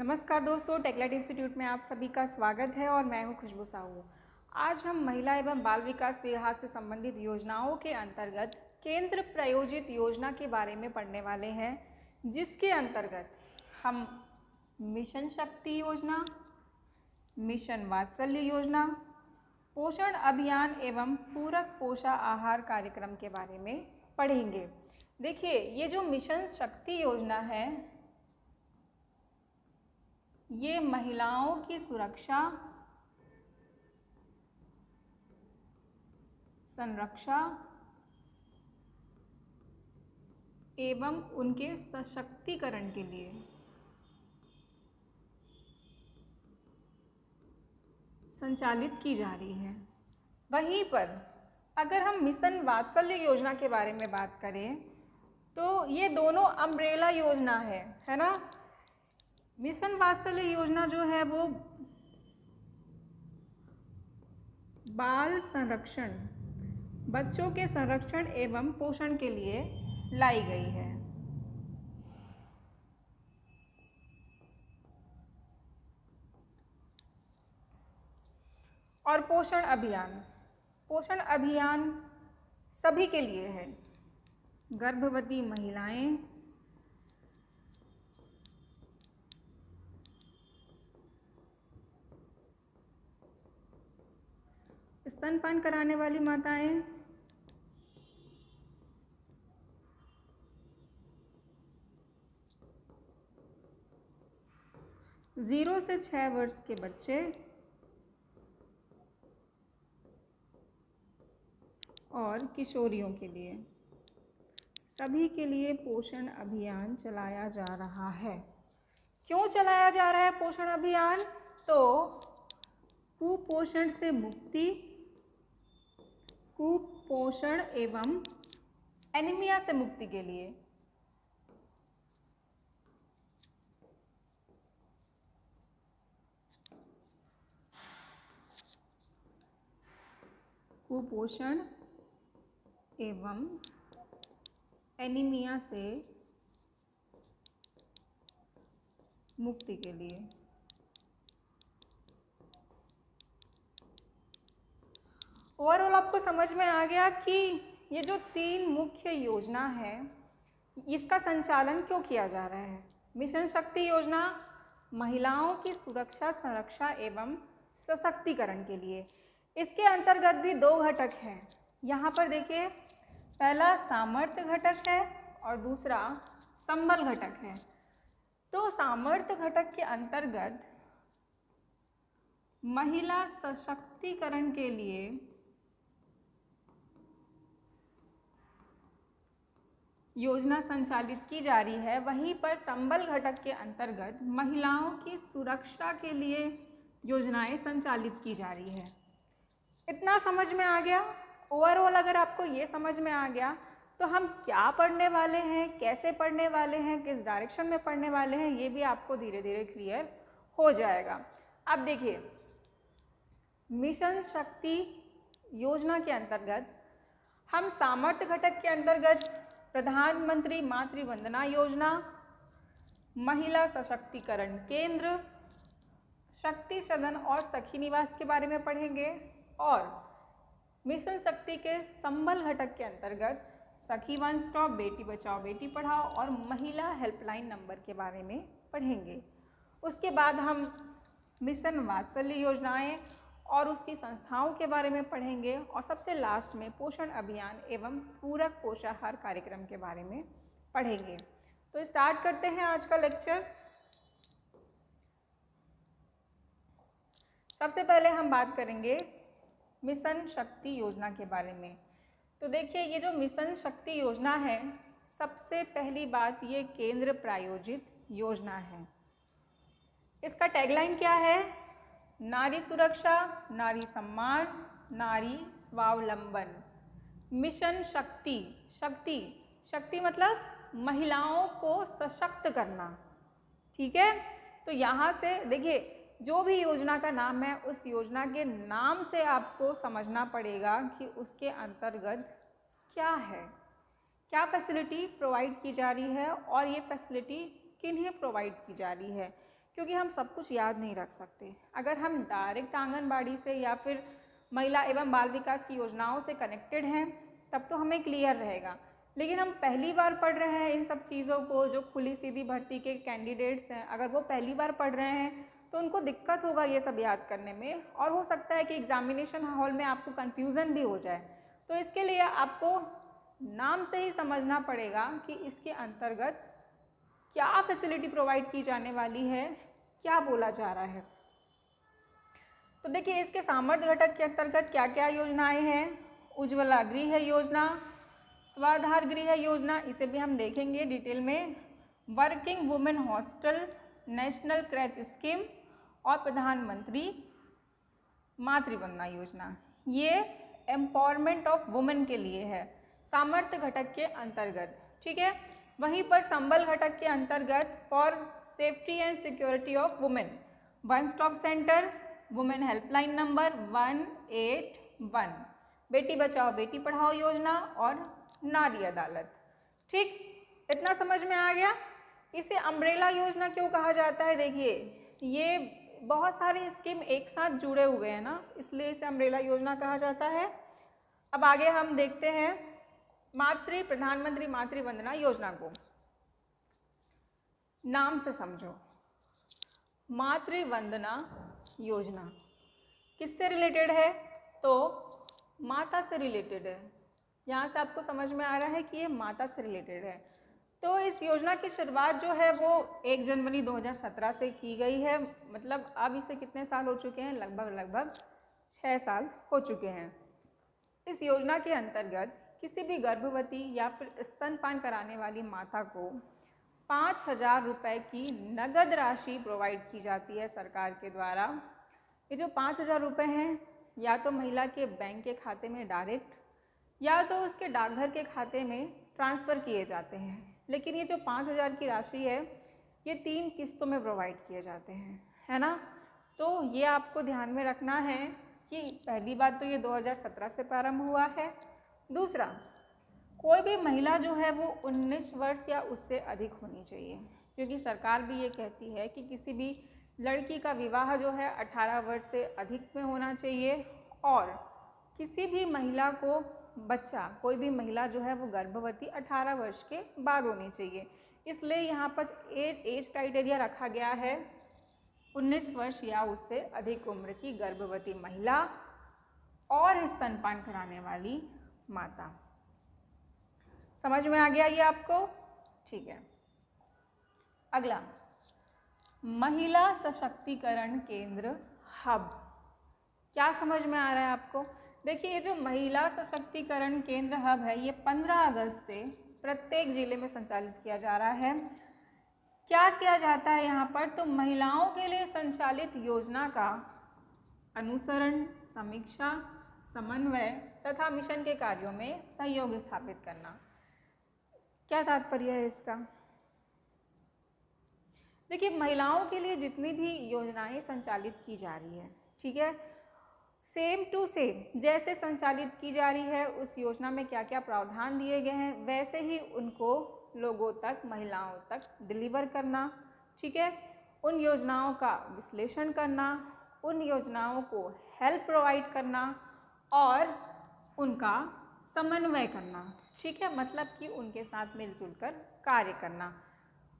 नमस्कार दोस्तों, टेकलेट इंस्टीट्यूट में आप सभी का स्वागत है और मैं हूं खुशबू साहू। आज हम महिला एवं बाल विकास विभाग से संबंधित योजनाओं के अंतर्गत केंद्र प्रायोजित योजना के बारे में पढ़ने वाले हैं, जिसके अंतर्गत हम मिशन शक्ति योजना, मिशन वात्सल्य योजना, पोषण अभियान एवं पूरक पोषण आहार कार्यक्रम के बारे में पढ़ेंगे। देखिए, ये जो मिशन शक्ति योजना है, ये महिलाओं की सुरक्षा, संरक्षा एवं उनके सशक्तिकरण के लिए संचालित की जा रही है। वहीं पर अगर हम मिशन वात्सल्य योजना के बारे में बात करें तो ये दोनों अम्ब्रेला योजना है ना। मिशन वात्सल्य योजना जो है वो बाल संरक्षण, बच्चों के संरक्षण एवं पोषण के लिए लाई गई है। और पोषण अभियान सभी के लिए है। गर्भवती महिलाएं, स्तनपान कराने वाली माताएं, 0 से 6 वर्ष के बच्चे और किशोरियों के लिए, सभी के लिए पोषण अभियान चलाया जा रहा है। क्यों चलाया जा रहा है पोषण अभियान? तो कुपोषण से मुक्ति, कुपोषण एवं एनीमिया से मुक्ति के लिए। कुपोषण एवं एनीमिया से मुक्ति के लिए। ओवरऑल आपको समझ में आ गया कि ये जो 3 मुख्य योजना है, इसका संचालन क्यों किया जा रहा है। मिशन शक्ति योजना महिलाओं की सुरक्षा, संरक्षा एवं सशक्तिकरण के लिए। इसके अंतर्गत भी 2 घटक हैं। यहाँ पर देखिए, पहला सामर्थ्य घटक है और दूसरा संबल घटक है। तो सामर्थ्य घटक के अंतर्गत महिला सशक्तिकरण के लिए योजना संचालित की जा रही है। वहीं पर संबल घटक के अंतर्गत महिलाओं की सुरक्षा के लिए योजनाएं संचालित की जा रही है। इतना समझ में आ गया? ओवरऑल अगर आपको ये समझ में आ गया तो हम क्या पढ़ने वाले हैं, कैसे पढ़ने वाले हैं, किस डायरेक्शन में पढ़ने वाले हैं, ये भी आपको धीरे धीरे क्लियर हो जाएगा। अब देखिए, मिशन शक्ति योजना के अंतर्गत हम सामर्थ्य घटक के अंतर्गत प्रधानमंत्री मातृ वंदना योजना, महिला सशक्तिकरण केंद्र, शक्ति सदन और सखी निवास के बारे में पढ़ेंगे। और मिशन शक्ति के संबल घटक के अंतर्गत सखी वन स्टॉप, बेटी बचाओ बेटी पढ़ाओ और महिला हेल्पलाइन नंबर के बारे में पढ़ेंगे। उसके बाद हम मिशन वात्सल्य योजनाएं और उसकी संस्थाओं के बारे में पढ़ेंगे। और सबसे लास्ट में पोषण अभियान एवं पूरक पोषाहार कार्यक्रम के बारे में पढ़ेंगे। तो स्टार्ट करते हैं आज का लेक्चर। सबसे पहले हम बात करेंगे मिशन शक्ति योजना के बारे में। तो देखिए, ये जो मिशन शक्ति योजना है, सबसे पहली बात ये केंद्र प्रायोजित योजना है। इसका टैगलाइन क्या है? नारी सुरक्षा, नारी सम्मान, नारी स्वावलंबन। मिशन शक्ति, शक्ति मतलब महिलाओं को सशक्त करना। ठीक है, तो यहाँ से देखिए, जो भी योजना का नाम है, उस योजना के नाम से आपको समझना पड़ेगा कि उसके अंतर्गत क्या है, क्या फैसिलिटी प्रोवाइड की जा रही है और ये फैसिलिटी किन्हें प्रोवाइड की जा रही है। क्योंकि हम सब कुछ याद नहीं रख सकते। अगर हम डायरेक्ट आंगनबाड़ी से या फिर महिला एवं बाल विकास की योजनाओं से कनेक्टेड हैं तब तो हमें क्लियर रहेगा, लेकिन हम पहली बार पढ़ रहे हैं इन सब चीज़ों को, जो खुली सीधी भर्ती के कैंडिडेट्स हैं अगर वो पहली बार पढ़ रहे हैं तो उनको दिक्कत होगा ये सब याद करने में, और हो सकता है कि एग्जामिनेशन हॉल में आपको कन्फ्यूज़न भी हो जाए। तो इसके लिए आपको नाम से ही समझना पड़ेगा कि इसके अंतर्गत क्या फैसिलिटी प्रोवाइड की जाने वाली है, क्या बोला जा रहा है। तो देखिए इसके सामर्थ्य घटक के अंतर्गत क्या क्या योजनाएं हैं। उज्ज्वला गृह योजना, स्वाधार गृह योजना, इसे भी हम देखेंगे डिटेल में। Working women hostel, national क्रैच scheme और प्रधानमंत्री मातृवंदना योजना, ये एम्पावरमेंट ऑफ वुमेन के लिए है सामर्थ्य घटक के अंतर्गत। ठीक है, वहीं पर संबल घटक के अंतर्गत for safety and security of women, one stop centre, women helpline number 181, Beti Bachao Beti Padhao योजना और नारी अदालत। ठीक, इतना समझ में आ गया। इसे अम्ब्रेला योजना क्यों कहा जाता है? देखिए ये बहुत सारे स्कीम एक साथ जुड़े हुए हैं ना, इसलिए इसे अम्ब्रेला योजना कहा जाता है। अब आगे हम देखते हैं प्रधानमंत्री मातृवंदना योजना को। नाम से समझो, मातृवंदना योजना किससे रिलेटेड है? तो माता से रिलेटेड है। यहाँ से आपको समझ में आ रहा है कि ये माता से रिलेटेड है। तो इस योजना की शुरुआत जो है वो 1 जनवरी 2017 से की गई है। मतलब अब इसे कितने साल हो चुके हैं? लगभग 6 साल हो चुके हैं। इस योजना के अंतर्गत किसी भी गर्भवती या फिर स्तनपान कराने वाली माता को 5,000 रुपये की नगद राशि प्रोवाइड की जाती है सरकार के द्वारा। ये जो 5,000 रुपये हैं या तो महिला के बैंक के खाते में डायरेक्ट या तो उसके डाकघर के खाते में ट्रांसफ़र किए जाते हैं, लेकिन ये जो 5,000 की राशि है ये 3 किस्तों में प्रोवाइड किए जाते हैं, है ना। तो ये आपको ध्यान में रखना है कि पहली बात तो ये 2017 से प्रारंभ हुआ है। दूसरा, कोई भी महिला जो है वो 19 वर्ष या उससे अधिक होनी चाहिए, क्योंकि सरकार भी ये कहती है कि किसी भी लड़की का विवाह जो है 18 वर्ष से अधिक में होना चाहिए, और किसी भी महिला को बच्चा, कोई भी महिला जो है वो गर्भवती 18 वर्ष के बाद होनी चाहिए। इसलिए यहाँ पर एज क्राइटेरिया रखा गया है 19 वर्ष या उससे अधिक उम्र की गर्भवती महिला और स्तनपान कराने वाली माता। समझ में आ गया ये आपको? ठीक है। अगला, महिला सशक्तिकरण केंद्र हब। क्या समझ में आ रहा है आपको? देखिए ये जो महिला सशक्तिकरण केंद्र हब है ये 15 अगस्त से प्रत्येक जिले में संचालित किया जा रहा है। क्या किया जाता है यहाँ पर? तो महिलाओं के लिए संचालित योजना का अनुसरण, समीक्षा, समन्वय तथा मिशन के कार्यों में सहयोग स्थापित करना। क्या तात्पर्य है इसका? देखिए महिलाओं के लिए जितनी भी योजनाएं संचालित की जा रही है, ठीक है, सेम टू सेम जैसे संचालित की जा रही है उस योजना में क्या क्या प्रावधान दिए गए हैं वैसे ही उनको लोगों तक, महिलाओं तक डिलीवर करना। ठीक है, उन योजनाओं का विश्लेषण करना, उन योजनाओं को हेल्प प्रोवाइड करना और उनका समन्वय करना। ठीक है, मतलब कि उनके साथ मिलजुल कर कार्य करना।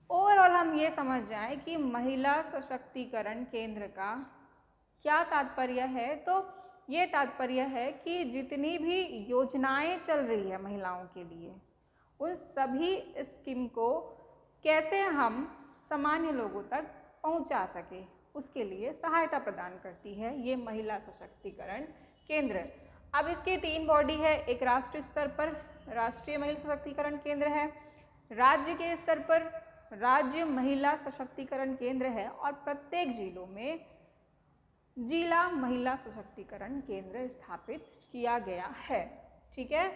ओवरऑल हम ये समझ जाएं कि महिला सशक्तिकरण केंद्र का क्या तात्पर्य है। तो ये तात्पर्य है कि जितनी भी योजनाएं चल रही है महिलाओं के लिए उन सभी स्कीम को कैसे हम सामान्य लोगों तक पहुंचा सके उसके लिए सहायता प्रदान करती है ये महिला सशक्तिकरण केंद्र। अब इसकी 3 बॉडी है, एक राष्ट्रीय स्तर पर राष्ट्रीय महिला सशक्तिकरण केंद्र है, राज्य के स्तर पर राज्य महिला सशक्तिकरण केंद्र है और प्रत्येक जिलों में जिला महिला सशक्तिकरण केंद्र स्थापित किया गया है। ठीक है।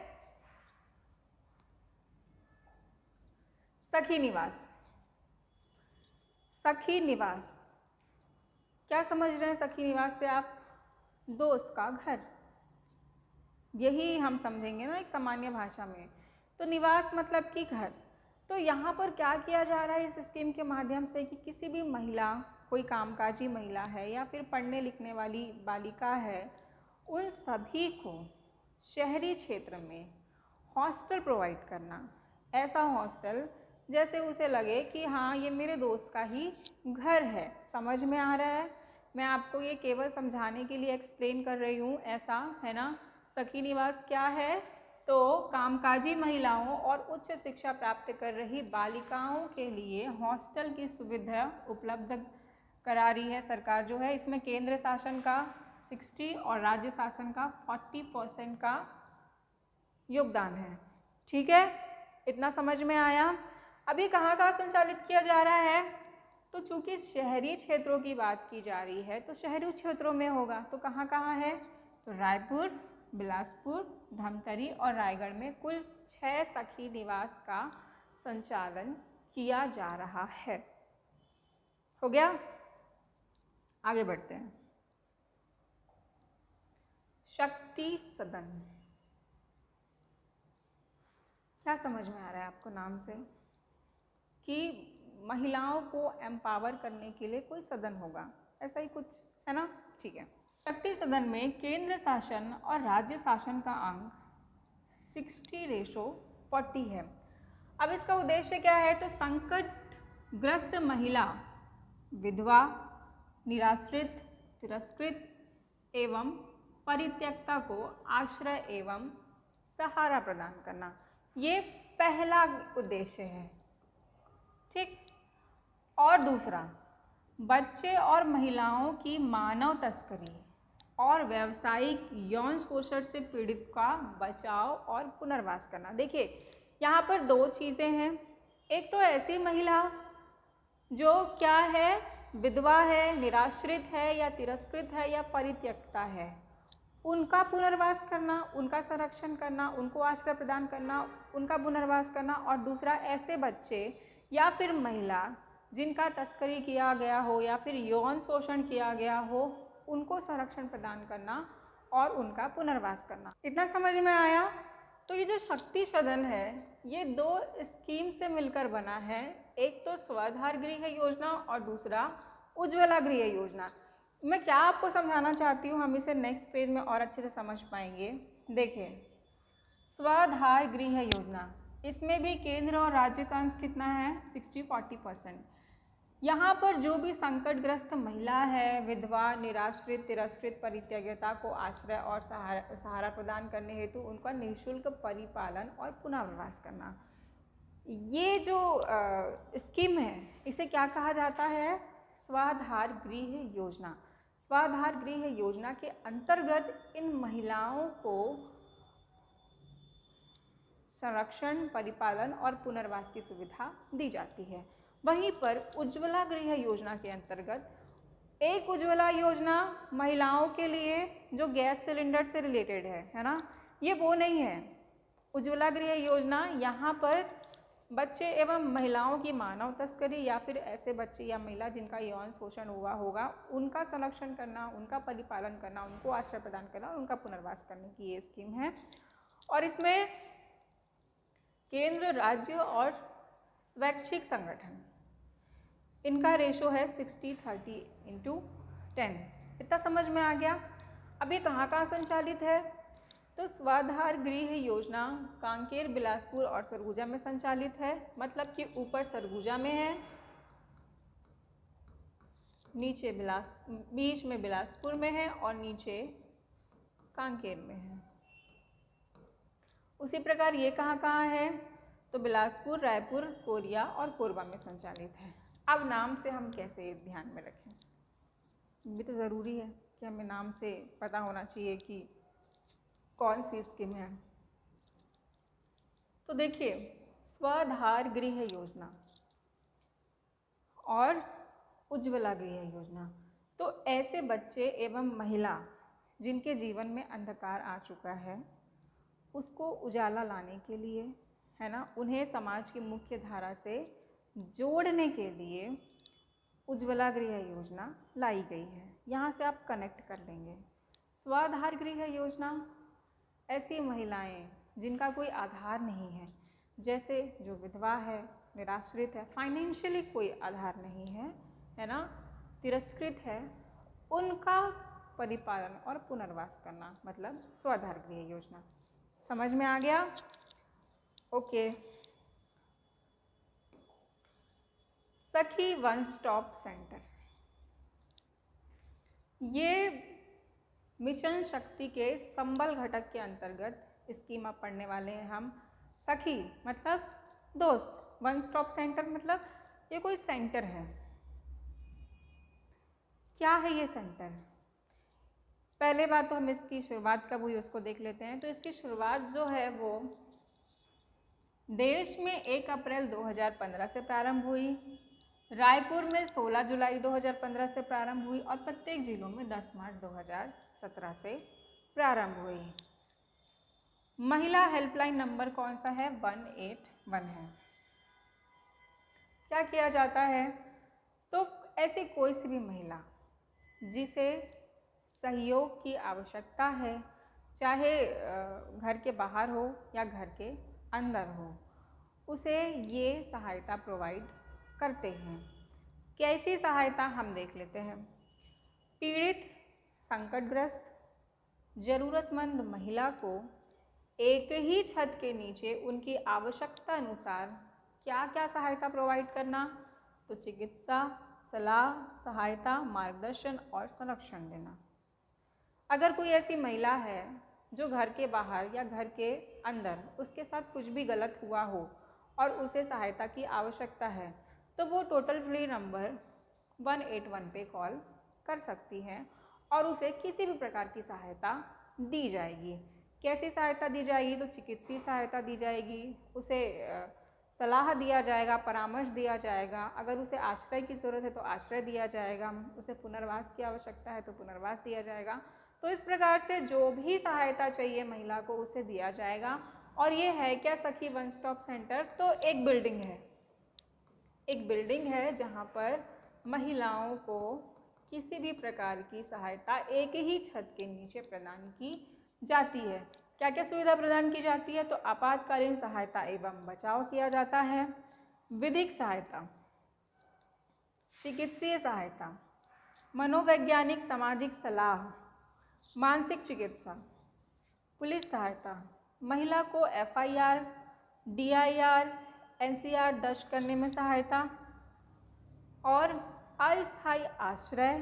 सखी निवास, सखी निवास क्या समझ रहे हैं? सखी निवास से आप दोस्त का घर, यही हम समझेंगे ना एक सामान्य भाषा में। तो निवास मतलब कि घर। तो यहाँ पर क्या किया जा रहा है इस स्कीम के माध्यम से कि किसी भी महिला कोई कामकाजी महिला है या फिर पढ़ने लिखने वाली बालिका है, उन सभी को शहरी क्षेत्र में हॉस्टल प्रोवाइड करना। ऐसा हॉस्टल जैसे उसे लगे कि हाँ ये मेरे दोस्त का ही घर है। समझ में आ रहा है? मैं आपको ये केवल समझाने के लिए एक्सप्लेन कर रही हूँ, ऐसा है ना। सखी निवास क्या है? तो कामकाजी महिलाओं और उच्च शिक्षा प्राप्त कर रही बालिकाओं के लिए हॉस्टल की सुविधा उपलब्ध करा रही है सरकार जो है। इसमें केंद्र शासन का 60 और राज्य शासन का 40% का योगदान है। ठीक है, इतना समझ में आया? अभी कहाँ कहाँ संचालित किया जा रहा है? तो चूंकि शहरी क्षेत्रों की बात की जा रही है तो शहरी क्षेत्रों में होगा। तो कहाँ कहाँ है? तो रायपुर, बिलासपुर, धमतरी और रायगढ़ में कुल 6 सखी निवास का संचालन किया जा रहा है। हो गया? आगे बढ़ते हैं। शक्ति सदन, क्या समझ में आ रहा है आपको नाम से कि महिलाओं को एम्पावर करने के लिए कोई सदन होगा, ऐसा ही कुछ है ना। ठीक है। शक्ति सदन में केंद्र शासन और राज्य शासन का अंक 60:40 है। अब इसका उद्देश्य क्या है? तो संकटग्रस्त महिला, विधवा, निराश्रित, तिरस्कृत एवं परित्यक्ता को आश्रय एवं सहारा प्रदान करना, ये पहला उद्देश्य है। ठीक। और दूसरा, बच्चे और महिलाओं की मानव तस्करी और व्यावसायिक यौन शोषण से पीड़ित का बचाव और पुनर्वास करना। देखिए यहाँ पर 2 चीज़ें हैं। एक तो ऐसी महिला जो क्या है, विधवा है, निराश्रित है या तिरस्कृत है या परित्यक्ता है, उनका पुनर्वास करना, उनका संरक्षण करना, उनको आश्रय प्रदान करना, उनका पुनर्वास करना। और दूसरा, ऐसे बच्चे या फिर महिला जिनका तस्करी किया गया हो या फिर यौन शोषण किया गया हो, उनको संरक्षण प्रदान करना और उनका पुनर्वास करना। इतना समझ में आया? तो ये जो शक्ति सदन है ये 2 स्कीम से मिलकर बना है। एक तो स्वाधार गृह योजना और दूसरा उज्ज्वला गृह योजना। मैं क्या आपको समझाना चाहती हूँ, हम इसे नेक्स्ट पेज में और अच्छे से समझ पाएंगे। देखिए, स्वाधार गृह योजना, इसमें भी केंद्र और राज्य का अंश कितना है? 60-40%। यहाँ पर जो भी संकटग्रस्त महिला है, विधवा, निराश्रित, तिरस्कृत, परित्यक्ता को आश्रय और सहारा प्रदान करने हेतु उनका निःशुल्क परिपालन और पुनर्वास करना, ये जो स्कीम है इसे क्या कहा जाता है? स्वाधार गृह योजना। स्वाधार गृह योजना के अंतर्गत इन महिलाओं को संरक्षण, परिपालन और पुनर्वास की सुविधा दी जाती है। वहीं पर उज्ज्वला गृह योजना के अंतर्गत एक उज्ज्वला योजना महिलाओं के लिए जो गैस सिलेंडर से रिलेटेड है ना, ये वो नहीं है। उज्ज्वला गृह योजना यहाँ पर बच्चे एवं महिलाओं की मानव तस्करी या फिर ऐसे बच्चे या महिला जिनका यौन शोषण हुआ होगा, उनका संरक्षण करना, उनका परिपालन करना, उनको आश्रय प्रदान करना और उनका पुनर्वास करने की ये स्कीम है। और इसमें केंद्र, राज्य और स्वैच्छिक संगठन, इनका रेशो है 60:30:10। इतना समझ में आ गया? अब ये कहाँ कहाँ संचालित है? तो स्वाधार गृह योजना कांकेर, बिलासपुर और सरगुजा में संचालित है। मतलब कि ऊपर सरगुजा में है, नीचे बीच में बिलासपुर में है और नीचे कांकेर में है। उसी प्रकार ये कहाँ कहाँ है? तो बिलासपुर, रायपुर, कोरिया और कोरबा में संचालित है। अब नाम से हम कैसे ध्यान में रखें, भी तो ज़रूरी है कि हमें नाम से पता होना चाहिए कि कौन सी स्कीम है। तो देखिए, स्वाधार गृह योजना और उज्ज्वला गृह योजना, तो ऐसे बच्चे एवं महिला जिनके जीवन में अंधकार आ चुका है, उसको उजाला लाने के लिए, है ना, उन्हें समाज की मुख्य धारा से जोड़ने के लिए उज्ज्वला गृह योजना लाई गई है। यहाँ से आप कनेक्ट कर लेंगे। स्वाधार गृह योजना, ऐसी महिलाएं जिनका कोई आधार नहीं है, जैसे जो विधवा है, निराश्रित है, फाइनेंशियली कोई आधार नहीं है, है ना, तिरस्कृत है उनका परिपालन और पुनर्वास करना, मतलब स्वाधार गृह योजना। समझ में आ गया? ओके। सखी वन स्टॉप सेंटर, ये मिशन शक्ति के संबल घटक के अंतर्गत स्कीम अब पढ़ने वाले हैं हम। सखी मतलब दोस्त, वन स्टॉप सेंटर मतलब ये कोई सेंटर है। क्या है ये सेंटर? पहले बात तो हम इसकी शुरुआत कब हुई उसको देख लेते हैं। तो इसकी शुरुआत जो है वो देश में 1 अप्रैल 2015 से प्रारंभ हुई, रायपुर में 16 जुलाई 2015 से प्रारंभ हुई और प्रत्येक जिलों में 10 मार्च 2017 से प्रारंभ हुई। महिला हेल्पलाइन नंबर कौन सा है? 181 है। क्या किया जाता है? तो ऐसी कोई सी भी महिला जिसे सहयोग की आवश्यकता है, चाहे घर के बाहर हो या घर के अंदर हो, उसे ये सहायता प्रोवाइड करते हैं। कैसी सहायता हम देख लेते हैं। पीड़ित, संकटग्रस्त, ज़रूरतमंद महिला को एक ही छत के नीचे उनकी आवश्यकता अनुसार क्या क्या सहायता प्रोवाइड करना? तो चिकित्सा, सलाह, सहायता, मार्गदर्शन और संरक्षण देना। अगर कोई ऐसी महिला है जो घर के बाहर या घर के अंदर उसके साथ कुछ भी गलत हुआ हो और उसे सहायता की आवश्यकता है, तो वो टोटल फ्री नंबर 181 पे कॉल कर सकती हैं और उसे किसी भी प्रकार की सहायता दी जाएगी। कैसी सहायता दी जाएगी? तो चिकित्सीय सहायता दी जाएगी, उसे सलाह दिया जाएगा, परामर्श दिया जाएगा, अगर उसे आश्रय की ज़रूरत है तो आश्रय दिया जाएगा, उसे पुनर्वास की आवश्यकता है तो पुनर्वास दिया जाएगा। तो इस प्रकार से जो भी सहायता चाहिए महिला को उसे दिया जाएगा। और ये है क्या? सखी वन स्टॉप सेंटर। तो एक बिल्डिंग है, एक बिल्डिंग है जहाँ पर महिलाओं को किसी भी प्रकार की सहायता एक ही छत के नीचे प्रदान की जाती है। क्या क्या सुविधा प्रदान की जाती है? तो आपातकालीन सहायता एवं बचाव किया जाता है, विधिक सहायता, चिकित्सीय सहायता, मनोवैज्ञानिक सामाजिक सलाह, मानसिक चिकित्सा, पुलिस सहायता, महिला को FIR, DIR, NCR दर्ज करने में सहायता और अस्थायी आश्रय,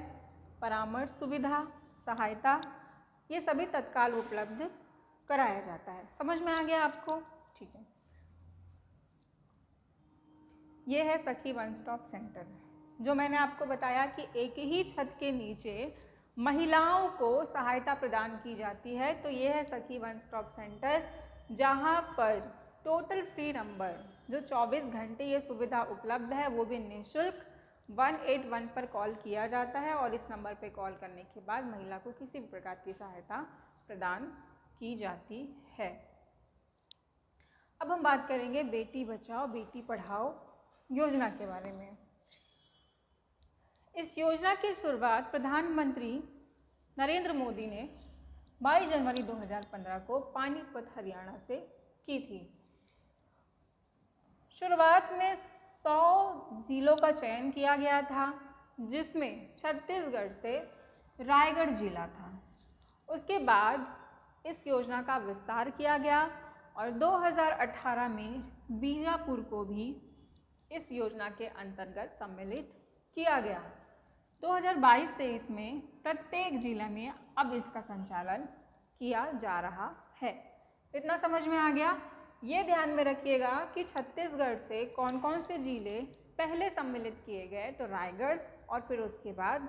परामर्श सुविधा, सहायता, ये सभी तत्काल उपलब्ध कराया जाता है। समझ में आ गया आपको? ठीक है। ये है सखी वन स्टॉप सेंटर, जो मैंने आपको बताया कि एक ही छत के नीचे महिलाओं को सहायता प्रदान की जाती है। तो ये है सखी वन स्टॉप सेंटर, जहाँ पर टोटल फ्री नंबर जो 24 घंटे ये सुविधा उपलब्ध है वो भी निःशुल्क 181 पर कॉल किया जाता है और इस नंबर पर कॉल करने के बाद महिला को किसी भी प्रकार की सहायता प्रदान की जाती है। अब हम बात करेंगे बेटी बचाओ बेटी पढ़ाओ योजना के बारे में। इस योजना की शुरुआत प्रधानमंत्री नरेंद्र मोदी ने 22 जनवरी 2015 को पानीपत हरियाणा से की थी। शुरुआत में 100 जिलों का चयन किया गया था, जिसमें छत्तीसगढ़ से रायगढ़ जिला था। उसके बाद इस योजना का विस्तार किया गया और 2018 में बीजापुर को भी इस योजना के अंतर्गत सम्मिलित किया गया। 2022-23 में प्रत्येक जिले में अब इसका संचालन किया जा रहा है। इतना समझ में आ गया? ये ध्यान में रखिएगा कि छत्तीसगढ़ से कौन कौन से जिले पहले सम्मिलित किए गए, तो रायगढ़ और फिर उसके बाद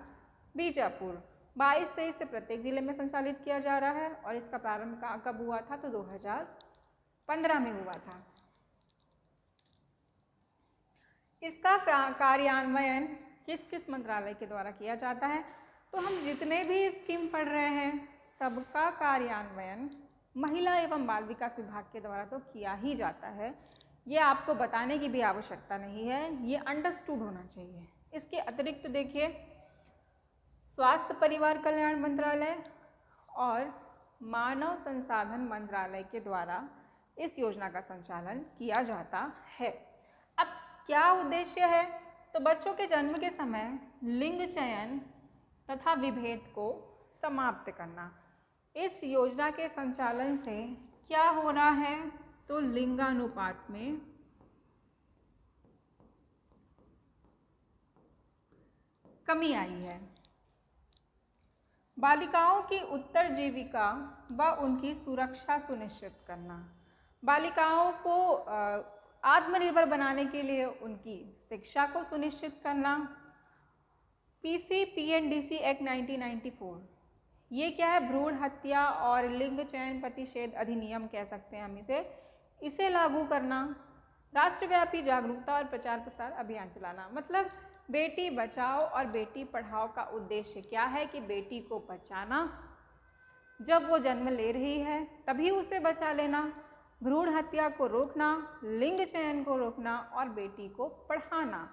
बीजापुर। 22-23 से प्रत्येक जिले में संचालित किया जा रहा है और इसका प्रारंभ कब हुआ था? तो 2015 में हुआ था। इसका कार्यान्वयन किस किस मंत्रालय के द्वारा किया जाता है? तो हम जितने भी स्कीम पढ़ रहे हैं सबका कार्यान्वयन महिला एवं बाल विकास विभाग के द्वारा तो किया ही जाता है। ये आपको बताने की भी आवश्यकता नहीं है, ये अंडरस्टूड होना चाहिए। इसके अतिरिक्त देखिए, स्वास्थ्य परिवार कल्याण मंत्रालय और मानव संसाधन मंत्रालय के द्वारा इस योजना का संचालन किया जाता है। अब क्या उद्देश्य है? तो बच्चों के जन्म के समय लिंग चयन तथा विभेद को समाप्त करना। इस योजना के संचालन से क्या हो रहा है, तो लिंगानुपात में कमी आई है। बालिकाओं की उत्तरजीविका व उनकी सुरक्षा सुनिश्चित करना, बालिकाओं को आत्मनिर्भर बनाने के लिए उनकी शिक्षा को सुनिश्चित करना। पीसी-पीएनडीसी एक्ट 1994, ये क्या है, भ्रूण हत्या और लिंग चयन प्रतिषेध अधिनियम कह सकते हैं हम इसे लागू करना। राष्ट्रव्यापी जागरूकता और प्रचार प्रसार अभियान चलाना, मतलब बेटी बचाओ और बेटी पढ़ाओ का उद्देश्य क्या है कि बेटी को बचाना, जब वो जन्म ले रही है तभी उसे बचा लेना, भ्रूण हत्या को रोकना, लिंग चयन को रोकना और बेटी को पढ़ाना,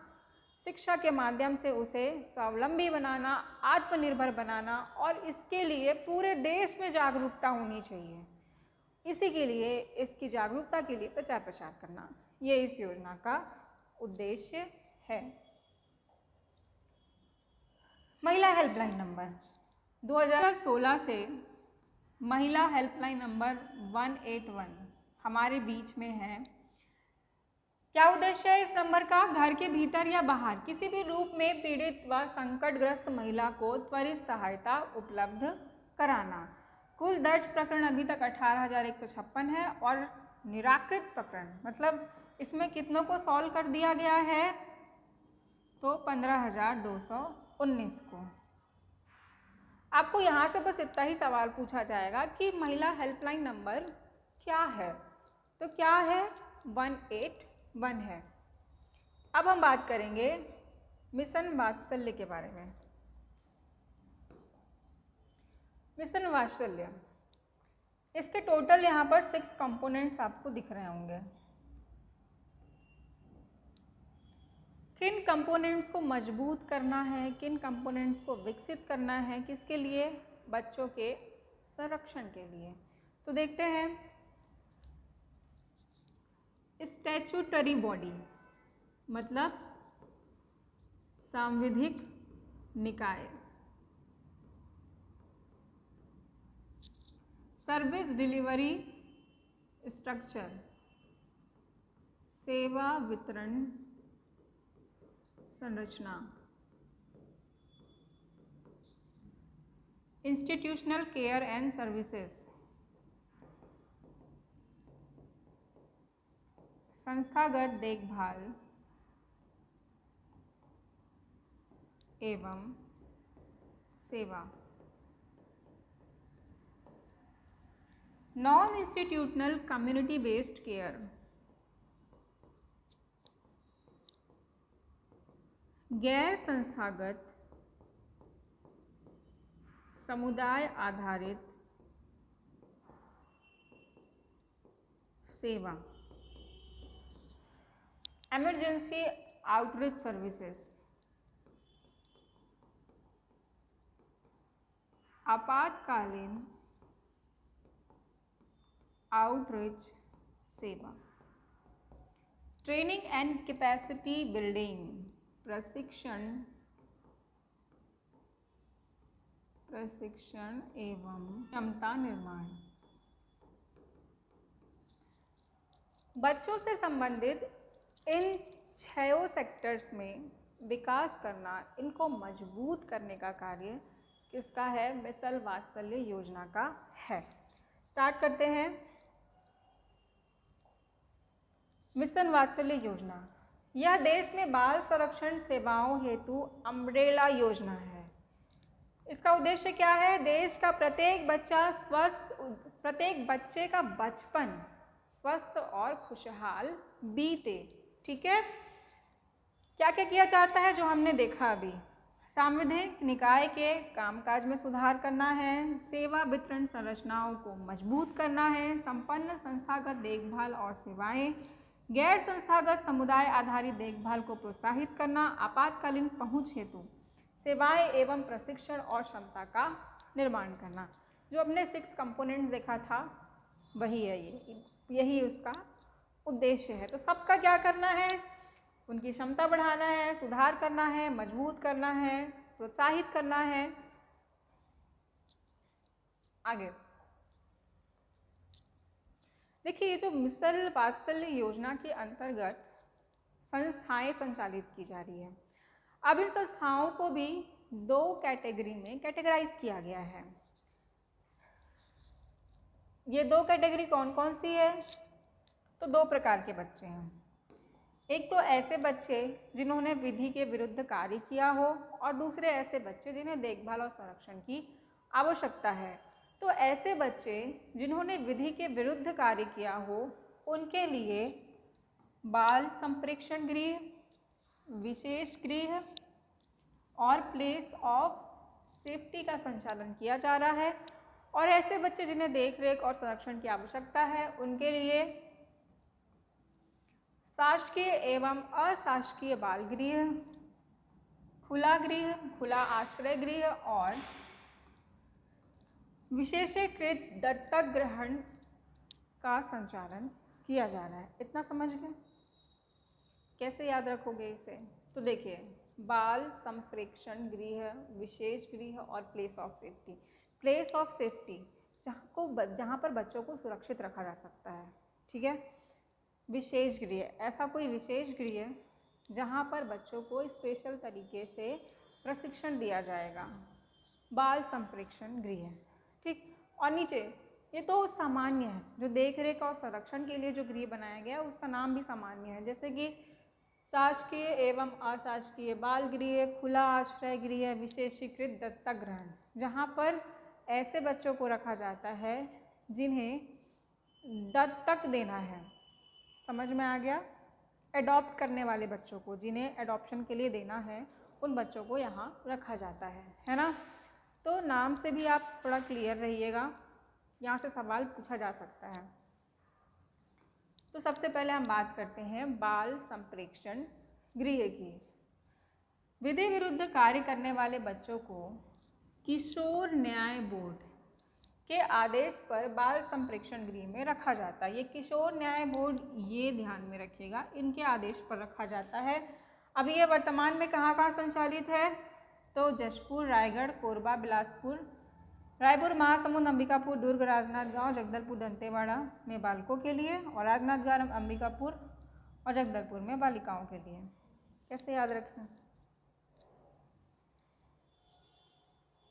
शिक्षा के माध्यम से उसे स्वावलंबी बनाना, आत्मनिर्भर बनाना, और इसके लिए पूरे देश में जागरूकता होनी चाहिए। इसी के लिए, इसकी जागरूकता के लिए प्रचार प्रसार करना, ये इस योजना का उद्देश्य है। महिला हेल्पलाइन नंबर 2016 से महिला हेल्पलाइन नंबर 181 हमारे बीच में है। क्या उद्देश्य है इस नंबर का, घर के भीतर या बाहर किसी भी रूप में पीड़ित व संकटग्रस्त महिला को त्वरित सहायता उपलब्ध कराना। कुल दर्ज प्रकरण अभी तक 18,156 है और निराकृत प्रकरण, मतलब इसमें कितनों को सॉल्व कर दिया गया है, तो 15,219 को। आपको यहाँ से बस इतना ही सवाल पूछा जाएगा कि महिला हेल्पलाइन नंबर क्या है, तो क्या है, 181 है। अब हम बात करेंगे मिशन वात्सल्य के बारे में। मिशन वात्सल्य, इसके टोटल यहाँ पर 6 कंपोनेंट्स आपको दिख रहे होंगे। किन कंपोनेंट्स को मजबूत करना है, किन कंपोनेंट्स को विकसित करना है, किसके लिए, बच्चों के संरक्षण के लिए। तो देखते हैं, स्टैट्यूटरी बॉडी मतलब सांविधिक निकाय, सर्विस डिलीवरी स्ट्रक्चर, सेवा वितरण संरचना, इंस्टीट्यूशनल केयर एंड सर्विसेज, संस्थागत देखभाल एवं सेवा, non institutional community based care, गैर संस्थागत समुदाय आधारित सेवा, इमरजेंसी आउटरीच सर्विसेज, आपातकालीन आउटरीच सेवा, ट्रेनिंग एंड कैपेसिटी बिल्डिंग, प्रशिक्षण एवं क्षमता निर्माण, बच्चों से संबंधित इन 6 सेक्टर्स में विकास करना, इनको मजबूत करने का कार्य किसका है, मिशन वात्सल्य योजना का है। स्टार्ट करते हैं। मिशन वात्सल्य योजना, यह देश में बाल संरक्षण सेवाओं हेतु अम्ब्रेला योजना है। इसका उद्देश्य क्या है, देश का प्रत्येक बच्चे का बचपन स्वस्थ और खुशहाल बीते। ठीक है, क्या क्या किया जाता है जो हमने देखा अभी, सांविधिक निकाय के कामकाज में सुधार करना है, सेवा वितरण संरचनाओं को मजबूत करना है, संपन्न संस्थागत देखभाल और सेवाएं, गैर संस्थागत समुदाय आधारित देखभाल को प्रोत्साहित करना, आपातकालीन पहुंच हेतु सेवाएं एवं प्रशिक्षण और क्षमता का निर्माण करना। जो हमने 6 कंपोनेंट्स देखा था वही है, यही उसका उद्देश्य है। तो सबका क्या करना है, उनकी क्षमता बढ़ाना है, सुधार करना है, मजबूत करना है, प्रोत्साहित करना है। आगे देखिए, ये जो मिशन वात्सल्य योजना के अंतर्गत संस्थाएं संचालित की जा रही है। अब इन संस्थाओं को भी 2 कैटेगरी में कैटेगराइज किया गया है। ये 2 कैटेगरी कौन कौन सी है? तो 2 प्रकार के बच्चे हैं। एक तो ऐसे बच्चे जिन्होंने विधि के विरुद्ध कार्य किया हो, और दूसरे ऐसे बच्चे जिन्हें देखभाल और संरक्षण की आवश्यकता है। तो ऐसे बच्चे जिन्होंने विधि के विरुद्ध कार्य किया हो, उनके लिए बाल संप्रेक्षण गृह, विशेष गृह और प्लेस ऑफ सेफ्टी का संचालन किया जा रहा है। और ऐसे बच्चे जिन्हें देख रेख और संरक्षण की आवश्यकता है, उनके लिए शासकीय एवं अशासकीय बाल गृह, खुला गृह, खुला आश्रय गृह और विशेषीकृत दत्तक ग्रहण का संचालन किया जा रहा है। इतना समझ गए? कैसे याद रखोगे इसे? तो देखिए, बाल संप्रेक्षण गृह, विशेष गृह और place of safety. Place of safety जहाँ पर बच्चों को सुरक्षित रखा जा सकता है, ठीक है। विशेष गृह, ऐसा कोई विशेष गृह जहाँ पर बच्चों को स्पेशल तरीके से प्रशिक्षण दिया जाएगा। बाल संप्रेक्षण गृह, ठीक। और नीचे ये तो सामान्य है, जो देख रेख और संरक्षण के लिए जो गृह बनाया गया है उसका नाम भी सामान्य है, जैसे कि शासकीय एवं अशासकीय बाल गृह, खुला आश्रय गृह, विशेषीकृत दत्तक ग्रहण, जहाँ पर ऐसे बच्चों को रखा जाता है जिन्हें दत्तक देना है। समझ में आ गया? एडॉप्ट करने वाले बच्चों को, जिन्हें एडॉप्शन के लिए देना है, उन बच्चों को यहाँ रखा जाता है ना। तो नाम से भी आप थोड़ा क्लियर रहिएगा, यहाँ से सवाल पूछा जा सकता है। तो सबसे पहले हम बात करते हैं बाल संप्रेक्षण गृह की। विधि विरुद्ध कार्य करने वाले बच्चों को किशोर न्याय बोर्ड के आदेश पर बाल संप्रेक्षण गृह में रखा जाता है। ये किशोर न्याय बोर्ड, ये ध्यान में रखिएगा, इनके आदेश पर रखा जाता है। अभी ये वर्तमान में कहाँ कहाँ संचालित है? तो जशपुर, रायगढ़, कोरबा, बिलासपुर, रायपुर, महासमुंद, अंबिकापुर, दुर्ग, राजनांदगांव, जगदलपुर, दंतेवाड़ा में बालकों के लिए, और राजनांदगांव, अंबिकापुर और जगदलपुर में बालिकाओं के लिए। कैसे याद रखें?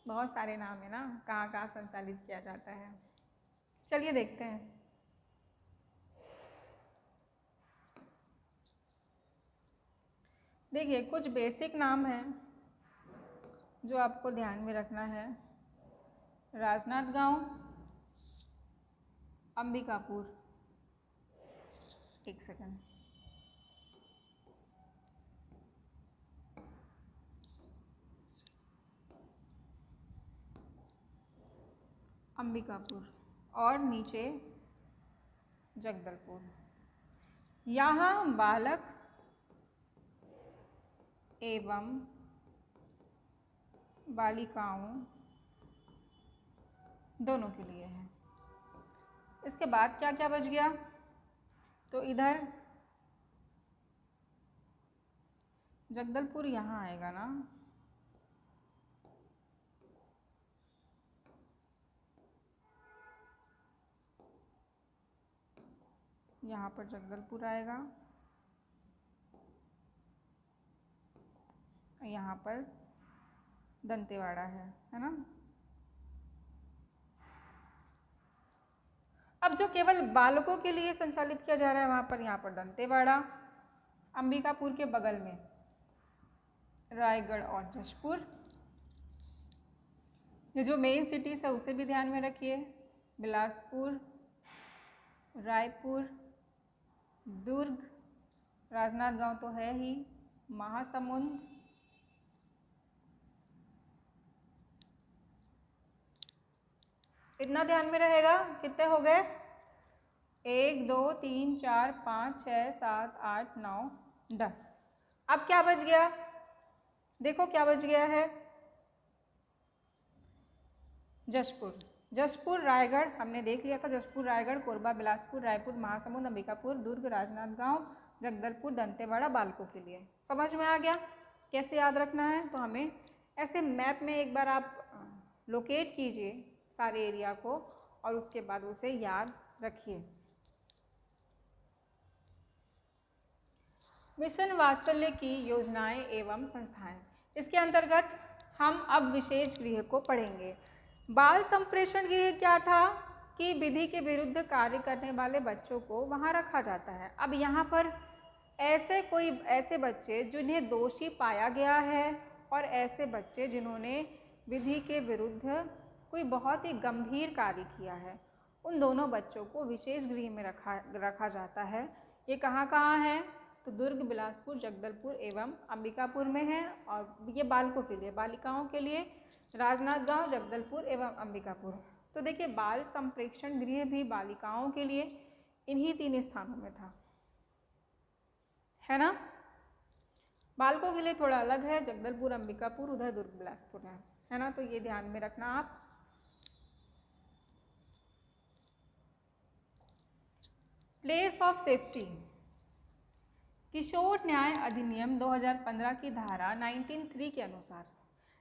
बहुत सारे नाम है ना, कहाँ कहाँ संचालित किया जाता है। चलिए देखते हैं। देखिए, कुछ बेसिक नाम हैं जो आपको ध्यान में रखना है। राजनांदगांव, अंबिकापुर, एक सेकंड, अंबिकापुर और नीचे जगदलपुर। यहाँ बालक एवं बालिकाओं दोनों के लिए है। इसके बाद क्या क्या बच गया? तो इधर जगदलपुर यहाँ आएगा ना, यहाँ पर जगदलपुर आएगा, यहाँ पर दंतेवाड़ा है ना। अब जो केवल बालकों के लिए संचालित किया जा रहा है वहाँ पर, यहाँ पर दंतेवाड़ा, अंबिकापुर के बगल में रायगढ़ और जशपुर। ये जो मेन सिटीज़ है उसे भी ध्यान में रखिए, बिलासपुर, रायपुर, दुर्ग, राजनांदगांव तो है ही, महासमुंद, इतना ध्यान में रहेगा। कितने हो गए? 1 2 3 4 5 6 7 8 9 10। अब क्या बच गया? देखो क्या बच गया है। जशपुर, जशपुर, रायगढ़ हमने देख लिया था। जशपुर, रायगढ़, कोरबा, बिलासपुर, रायपुर, महासमुंद, अंबिकापुर, दुर्ग, राजनांदगांव, जगदलपुर, दंतेवाड़ा बालकों के लिए। समझ में आ गया कैसे याद रखना है? तो हमें ऐसे मैप में एक बार आप लोकेट कीजिए सारे एरिया को और उसके बाद उसे याद रखिए। मिशन वात्सल्य की योजनाएं एवं संस्थाएं, इसके अंतर्गत हम अब विशेष गृह को पढ़ेंगे। बाल संप्रेषण गृह क्या था कि विधि के विरुद्ध कार्य करने वाले बच्चों को वहाँ रखा जाता है। अब यहाँ पर ऐसे बच्चे जिन्हें दोषी पाया गया है और ऐसे बच्चे जिन्होंने विधि के विरुद्ध कोई बहुत ही गंभीर कार्य किया है, उन दोनों बच्चों को विशेष गृह में रखा जाता है। ये कहाँ कहाँ है? तो दुर्ग, बिलासपुर, जगदलपुर एवं अंबिकापुर में है। और ये बालकों के लिए, बालिकाओं के लिए राजनांदगांव, जगदलपुर एवं अंबिकापुर। तो देखिए, बाल संप्रेक्षण गृह भी बालिकाओं के लिए इन्हीं 3 स्थानों में था, है ना। बालकों के लिए थोड़ा अलग है, जगदलपुर, अंबिकापुर, उधर दुर्ग, बिलासपुर है ना। तो ये ध्यान में रखना आप। प्लेस ऑफ सेफ्टी, किशोर न्याय अधिनियम 2015 की धारा 19(3) के अनुसार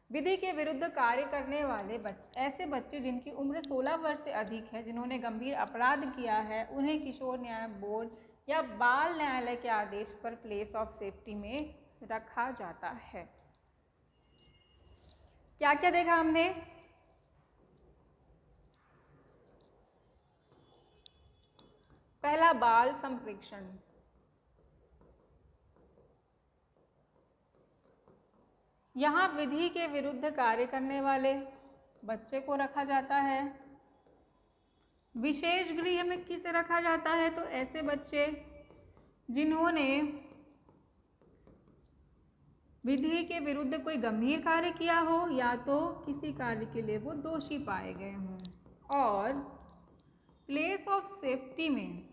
विधि के विरुद्ध कार्य करने वाले ऐसे बच्चे जिनकी उम्र 16 वर्ष से अधिक है, जिन्होंने गंभीर अपराध किया है, उन्हें किशोर न्याय बोर्ड या बाल न्यायालय के आदेश पर प्लेस ऑफ सेफ्टी में रखा जाता है। क्या क्या देखा हमने? पहला, बाल संप्रेक्षण। यहाँ विधि के विरुद्ध कार्य करने वाले बच्चे को रखा जाता है। विशेष गृह में किसे रखा जाता है? तो ऐसे बच्चे जिन्होंने विधि के विरुद्ध कोई गंभीर कार्य किया हो या तो किसी कार्य के लिए वो दोषी पाए गए हों। और प्लेस ऑफ सेफ्टी में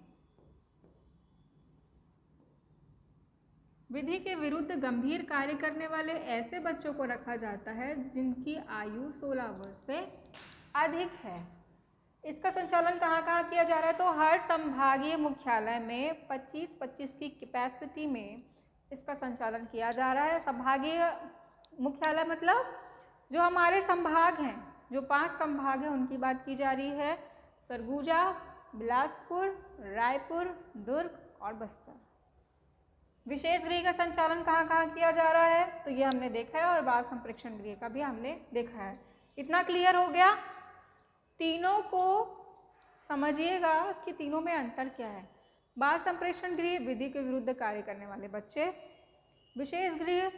विधि के विरुद्ध गंभीर कार्य करने वाले ऐसे बच्चों को रखा जाता है जिनकी आयु 16 वर्ष से अधिक है। इसका संचालन कहाँ कहाँ किया जा रहा है? तो हर संभागीय मुख्यालय में 25-25 की कैपेसिटी में इसका संचालन किया जा रहा है। संभागीय मुख्यालय मतलब जो हमारे संभाग हैं, जो 5 संभाग हैं उनकी बात की जा रही है। सरगुजा, बिलासपुर, रायपुर, दुर्ग और बस्तर। विशेष गृह का संचालन कहाँ कहाँ किया जा रहा है? तो ये हमने देखा है, और बाल संप्रेक्षण गृह का भी हमने देखा है। इतना क्लियर हो गया? तीनों को समझिएगा कि तीनों में अंतर क्या है। बाल संप्रेक्षण गृह विधि के विरुद्ध कार्य करने वाले बच्चे, विशेष गृह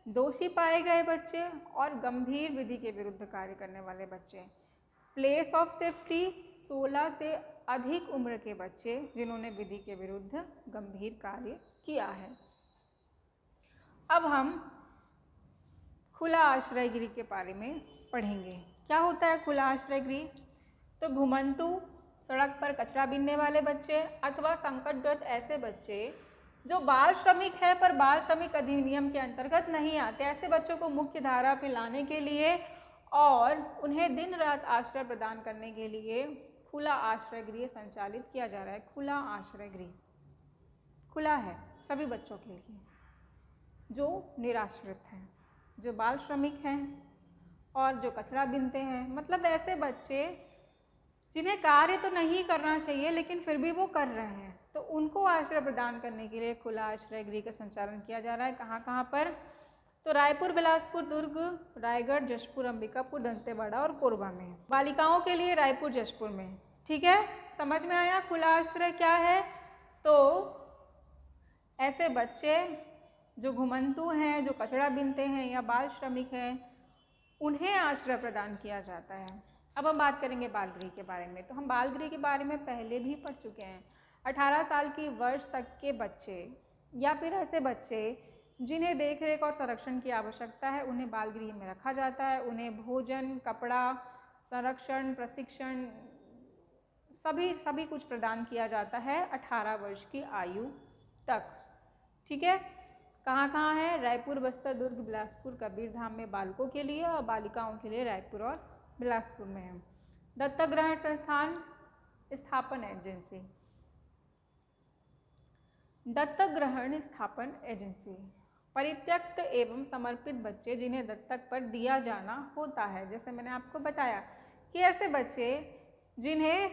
दोषी पाए गए बच्चे और गंभीर विधि के विरुद्ध कार्य करने वाले बच्चे। प्लेस ऑफ सेफ्टी 16 से अधिक उम्र के बच्चे जिन्होंने विधि के विरुद्ध गंभीर कार्य किया है। अब हम खुला आश्रय गृह के बारे में पढ़ेंगे। क्या होता है खुला आश्रय गृह? तो घुमंतु, सड़क पर कचरा बीनने वाले बच्चे अथवा संकटग्रस्त ऐसे बच्चे जो बाल श्रमिक है पर बाल श्रमिक अधिनियम के अंतर्गत नहीं आते, ऐसे बच्चों को मुख्य धारा पे लाने के लिए और उन्हें दिन रात आश्रय प्रदान करने के लिए खुला आश्रय गृह संचालित किया जा रहा है। खुला आश्रय गृह खुला है सभी बच्चों के लिए जो निराश्रित हैं, जो बाल श्रमिक हैं और जो कचरा बीनते हैं, मतलब ऐसे बच्चे जिन्हें कार्य तो नहीं करना चाहिए लेकिन फिर भी वो कर रहे हैं, तो उनको आश्रय प्रदान करने के लिए खुला आश्रय गृह का संचालन किया जा रहा है। कहाँ कहाँ पर? तो रायपुर, बिलासपुर, दुर्ग, रायगढ़, जशपुर, अंबिकापुर, दंतेवाड़ा और कोरबा में। बालिकाओं के लिए रायपुर, जशपुर में। ठीक है, समझ में आया खुला आश्रय क्या है? तो ऐसे बच्चे जो घुमंतु हैं, जो कचरा बीनते हैं या बाल श्रमिक हैं, उन्हें आश्रय प्रदान किया जाता है। अब हम बात करेंगे बाल गृह के बारे में। तो हम बाल गृह के बारे में पहले भी पढ़ चुके हैं। 18 साल की वर्ष तक के बच्चे या फिर ऐसे बच्चे जिन्हें देखरेख और संरक्षण की आवश्यकता है, उन्हें बाल गृह में रखा जाता है। उन्हें भोजन, कपड़ा, संरक्षण, प्रशिक्षण सभी कुछ प्रदान किया जाता है 18 वर्ष की आयु तक। ठीक है, कहाँ कहाँ है? रायपुर, बस्तर, दुर्ग, बिलासपुर, कबीरधाम में बालकों के लिए और बालिकाओं के लिए रायपुर और बिलासपुर में है। दत्तक ग्रहण संस्थान, स्थापन एजेंसी। दत्तक ग्रहण स्थापन एजेंसी, परित्यक्त एवं समर्पित बच्चे जिन्हें दत्तक पर दिया जाना होता है। जैसे मैंने आपको बताया कि ऐसे बच्चे जिन्हें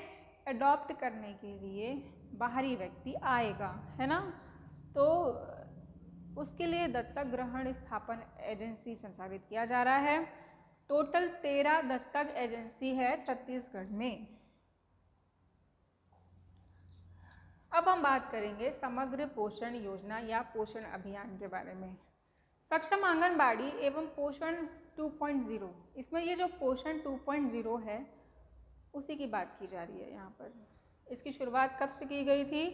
अडॉप्ट करने के लिए बाहरी व्यक्ति आएगा, है ना, तो उसके लिए दत्तक ग्रहण स्थापन एजेंसी संचालित किया जा रहा है। टोटल 13 दत्तक एजेंसी है छत्तीसगढ़ में। अब हम बात करेंगे समग्र पोषण योजना या पोषण अभियान के बारे में। सक्षम आंगनबाड़ी एवं पोषण 2.0, इसमें ये जो पोषण 2.0 है उसी की बात की जा रही है यहाँ पर। इसकी शुरुआत कब से की गई थी?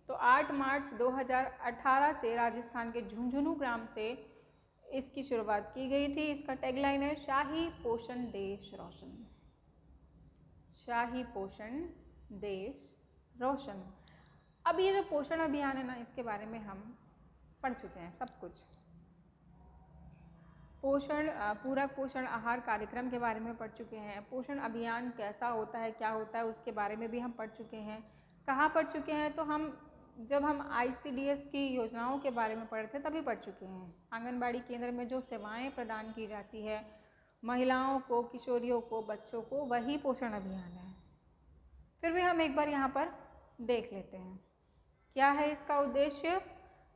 तो 8 मार्च 2018 से राजस्थान के झुंझुनू ग्राम से इसकी शुरुआत की गई थी। इसका टैगलाइन है शाही पोषण देश रोशन, शाही पोषण देश रोशन। अब ये जो पोषण अभियान है ना, इसके बारे में हम पढ़ चुके हैं सब कुछ। पोषण पूरक पोषण आहार कार्यक्रम के बारे में पढ़ चुके हैं। पोषण अभियान कैसा होता है, क्या होता है, उसके बारे में भी हम पढ़ चुके हैं। कहाँ पढ़ चुके हैं? तो जब हम ICDS की योजनाओं के बारे में पढ़े थे तभी पढ़ चुके हैं। आंगनबाड़ी केंद्र में जो सेवाएं प्रदान की जाती है महिलाओं को, किशोरियों को, बच्चों को, वही पोषण अभियान है। फिर भी हम एक बार यहाँ पर देख लेते हैं क्या है इसका उद्देश्य।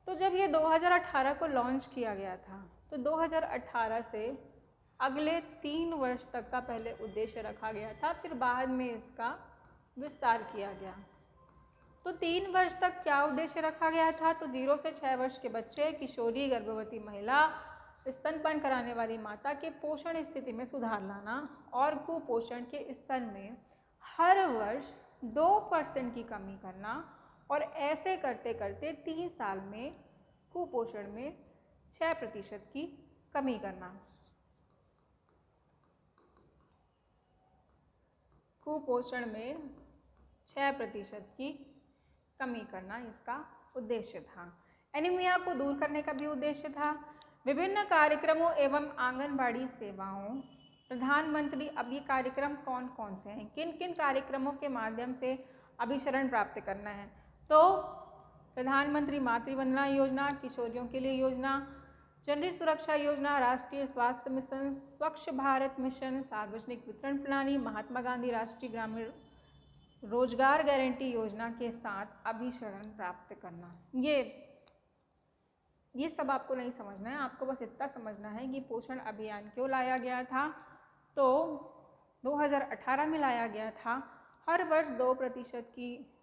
तो जब ये 2018 को लॉन्च किया गया था, तो 2018 से अगले 3 वर्ष तक का पहले उद्देश्य रखा गया था, फिर बाद में इसका विस्तार किया गया। तो 3 वर्ष तक क्या उद्देश्य रखा गया था? तो 0 से 6 वर्ष के बच्चे, किशोरी, गर्भवती महिला, स्तनपान कराने वाली माता के पोषण स्थिति में सुधार लाना और कुपोषण के स्तर में हर वर्ष 2% की कमी करना, और ऐसे करते करते 3 साल में कुपोषण में 6% की कमी करना। कुपोषण में 6% की कमी करना इसका उद्देश्य था। एनीमिया को दूर करने का भी उद्देश्य था। विभिन्न कार्यक्रमों एवं आंगनबाड़ी सेवाओं, प्रधानमंत्री, अब ये कार्यक्रम कौन कौन से हैं, किन किन कार्यक्रमों के माध्यम से अभिसरण प्राप्त करना है? तो प्रधानमंत्री मातृवंदना योजना, किशोरियों के लिए योजना, जननी सुरक्षा योजना, राष्ट्रीय स्वास्थ्य मिशन, स्वच्छ भारत मिशन, सार्वजनिक वितरण प्रणाली, महात्मा गांधी राष्ट्रीय ग्रामीण रोजगार गारंटी योजना के साथ अभिसरण प्राप्त करना। ये सब आपको नहीं समझना है, आपको बस इतना समझना है कि पोषण अभियान क्यों लाया गया था। तो 2018 में लाया गया था। हर वर्ष 2% की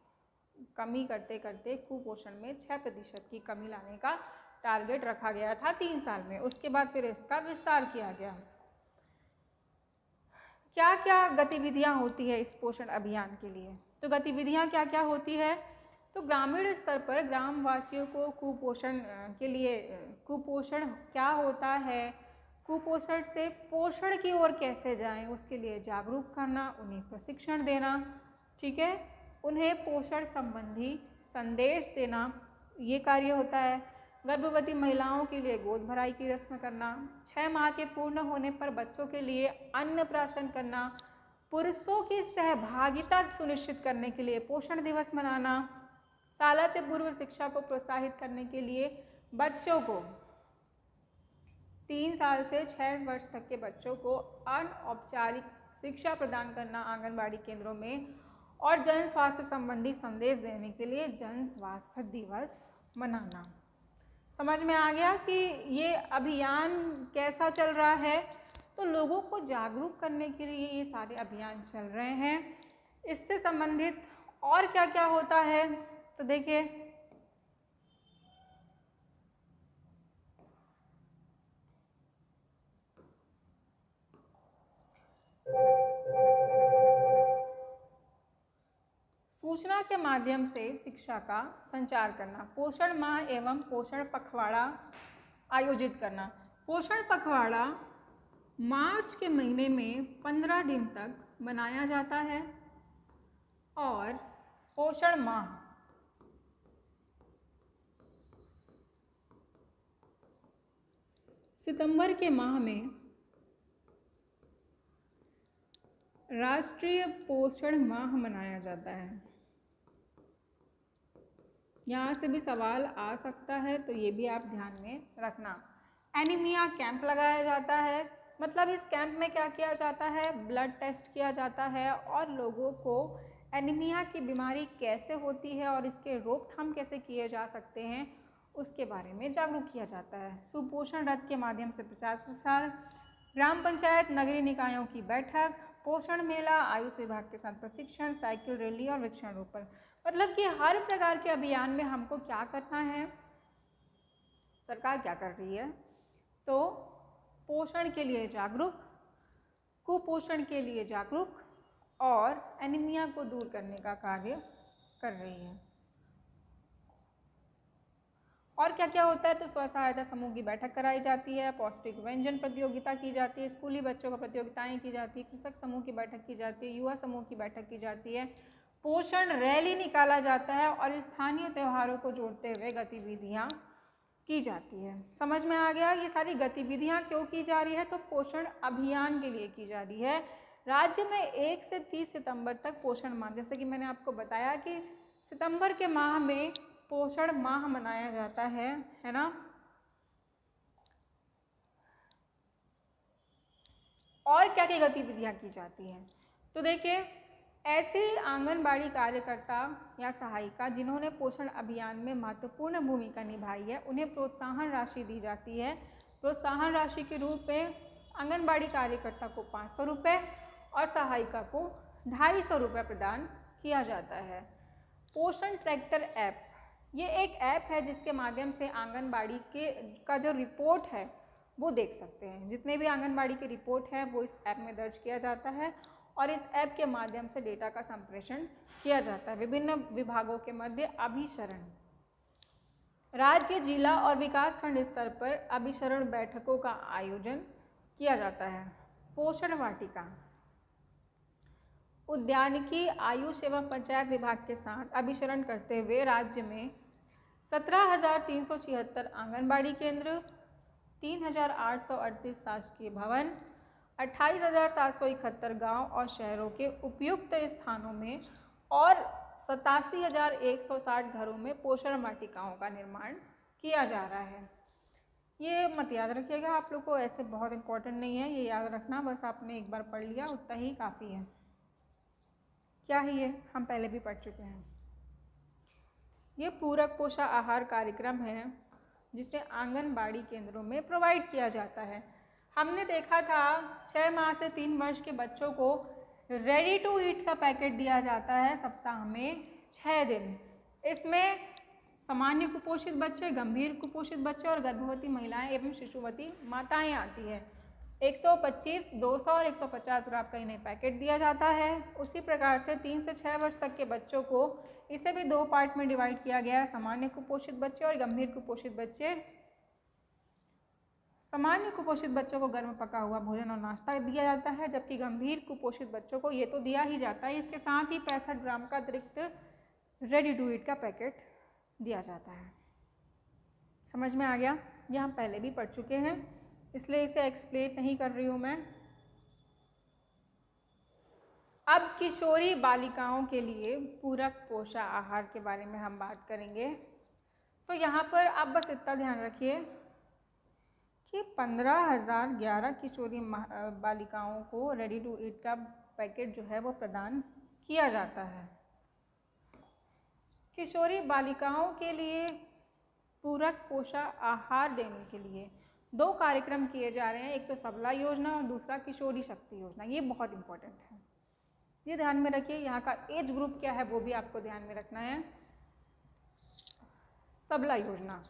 कमी करते करते कुपोषण में 6% की कमी लाने का टारगेट रखा गया था 3 साल में। उसके बाद फिर इसका विस्तार किया गया। क्या क्या गतिविधियां होती है इस पोषण अभियान के लिए? तो गतिविधियां क्या क्या होती है? तो ग्रामीण स्तर पर ग्रामवासियों को कुपोषण के लिए, कुपोषण क्या होता है, कुपोषण से पोषण की ओर कैसे जाएं, उसके लिए जागरूक करना, उन्हें प्रशिक्षण देना, ठीक है, उन्हें पोषण संबंधी संदेश देना, ये कार्य होता है। गर्भवती महिलाओं के लिए गोद भराई की रस्म करना, 6 माह के पूर्ण होने पर बच्चों के लिए अन्नप्राशन करना, पुरुषों की सहभागिता सुनिश्चित करने के लिए पोषण दिवस मनाना, शाला से पूर्व शिक्षा को प्रोत्साहित करने के लिए बच्चों को 3 साल से 6 वर्ष तक के बच्चों को अनौपचारिक शिक्षा प्रदान करना आंगनबाड़ी केंद्रों में, और जन स्वास्थ्य संबंधी संदेश देने के लिए जन स्वास्थ्य दिवस मनाना। समझ में आ गया कि ये अभियान कैसा चल रहा है? तो लोगों को जागरूक करने के लिए ये सारे अभियान चल रहे हैं। इससे संबंधित और क्या क्या होता है? तो देखिए, सूचना के माध्यम से शिक्षा का संचार करना, पोषण माह एवं पोषण पखवाड़ा आयोजित करना। पोषण पखवाड़ा मार्च के महीने में 15 दिन तक मनाया जाता है, और पोषण माह सितंबर के माह में राष्ट्रीय पोषण माह मनाया जाता है। यहाँ से भी सवाल आ सकता है, तो ये भी आप ध्यान में रखना। एनीमिया कैंप लगाया जाता है, मतलब इस कैंप में क्या किया जाता है, ब्लड टेस्ट किया जाता है और लोगों को एनीमिया की बीमारी कैसे होती है और इसके रोकथाम कैसे किए जा सकते हैं उसके बारे में जागरूक किया जाता है। सुपोषण रथ के माध्यम से प्रचार प्रसार, ग्राम पंचायत नगरीय निकायों की बैठक, पोषण मेला, आयुष विभाग के साथ प्रशिक्षण, साइकिल रैली और वृक्षारोपण। मतलब कि हर प्रकार के अभियान में हमको क्या करना है, सरकार क्या कर रही है, तो पोषण के लिए जागरूक, कुपोषण के लिए जागरूक और एनीमिया को दूर करने का कार्य कर रही है। और क्या क्या होता है, तो स्व सहायता समूह की बैठक कराई जाती है, पौष्टिक व्यंजन प्रतियोगिता की जाती है, स्कूली बच्चों को प्रतियोगिताएं की जाती है, कृषक समूह की बैठक की जाती है, युवा समूह की बैठक की जाती है, पोषण रैली निकाला जाता है और स्थानीय त्योहारों को जोड़ते हुए गतिविधियां की जाती है। समझ में आ गया, ये सारी गतिविधियां क्यों की जा रही है, तो पोषण अभियान के लिए की जा रही है। राज्य में 1 से 30 सितंबर तक पोषण माह, जैसे कि मैंने आपको बताया कि सितंबर के माह में पोषण माह मनाया जाता है ना। और क्या क्या गतिविधियां की जाती हैं, तो देखिए ऐसे आंगनबाड़ी कार्यकर्ता या सहायिका जिन्होंने पोषण अभियान में महत्वपूर्ण भूमिका निभाई है उन्हें प्रोत्साहन राशि दी जाती है। प्रोत्साहन राशि के रूप में आंगनबाड़ी कार्यकर्ता को 500 रुपये और सहायिका को 250 रुपये प्रदान किया जाता है। पोषण ट्रैक्टर ऐप, ये एक ऐप है जिसके माध्यम से आंगनबाड़ी का जो रिपोर्ट है वो देख सकते हैं। जितने भी आंगनबाड़ी की रिपोर्ट है वो इस ऐप में दर्ज किया जाता है और इस ऐप के माध्यम से डेटा का संप्रेषण किया जाता है। विभिन्न विभागों के मध्य अभिसरण, राज्य, जिला और विकासखंड स्तर पर अभिसरण बैठकों का आयोजन किया जाता है। पोषण वाटिका, उद्यानिकी, आयुष एवं पंचायत विभाग के साथ अभिसरण करते हुए राज्य में 17,376 आंगनबाड़ी केंद्र, 3,838 शासकीय भवन, 28,771 गांव और शहरों के उपयुक्त स्थानों में और 87,160 घरों में पोषण वाटिकाओं का निर्माण किया जा रहा है। ये मत याद रखिएगा, आप लोग को ऐसे बहुत इंपॉर्टेंट नहीं है, ये याद रखना, बस आपने एक बार पढ़ लिया उतना ही काफ़ी है। क्या है ये, हम पहले भी पढ़ चुके हैं। ये पूरक पोषण आहार कार्यक्रम है जिसे आंगनबाड़ी केंद्रों में प्रोवाइड किया जाता है। हमने देखा था 6 माह से 3 वर्ष के बच्चों को रेडी टू ईट का पैकेट दिया जाता है सप्ताह में 6 दिन। इसमें सामान्य कुपोषित बच्चे, गंभीर कुपोषित बच्चे और गर्भवती महिलाएं एवं शिशुवती माताएं आती है। 125, 200 और 150 ग्राम का इन्हें पैकेट दिया जाता है। उसी प्रकार से 3 से 6 वर्ष तक के बच्चों को इसे भी 2 पार्ट में डिवाइड किया गया है, सामान्य कुपोषित बच्चे और गंभीर कुपोषित बच्चे। सामान्य कुपोषित बच्चों को गर्म पका हुआ भोजन और नाश्ता दिया जाता है, जबकि गंभीर कुपोषित बच्चों को ये तो दिया ही जाता है, इसके साथ ही 65 ग्राम का अतिरिक्त रेडी टू ईट का पैकेट दिया जाता है। समझ में आ गया, ये हम पहले भी पढ़ चुके हैं इसलिए इसे एक्सप्लेन नहीं कर रही हूँ मैं। अब किशोरी बालिकाओं के लिए पूरक पोषण आहार के बारे में हम बात करेंगे। तो यहाँ पर आप बस इतना ध्यान रखिए कि 15,011 किशोरी बालिकाओं को रेडी टू ईट का पैकेट जो है वो प्रदान किया जाता है। किशोरी बालिकाओं के लिए पूरक पोषण आहार देने के लिए 2 कार्यक्रम किए जा रहे हैं, एक तो सबला योजना और दूसरा किशोरी शक्ति योजना। ये बहुत इंपॉर्टेंट है, ये ध्यान में रखिए। यहाँ का एज ग्रुप क्या है वो भी आपको ध्यान में रखना है। सबला योजना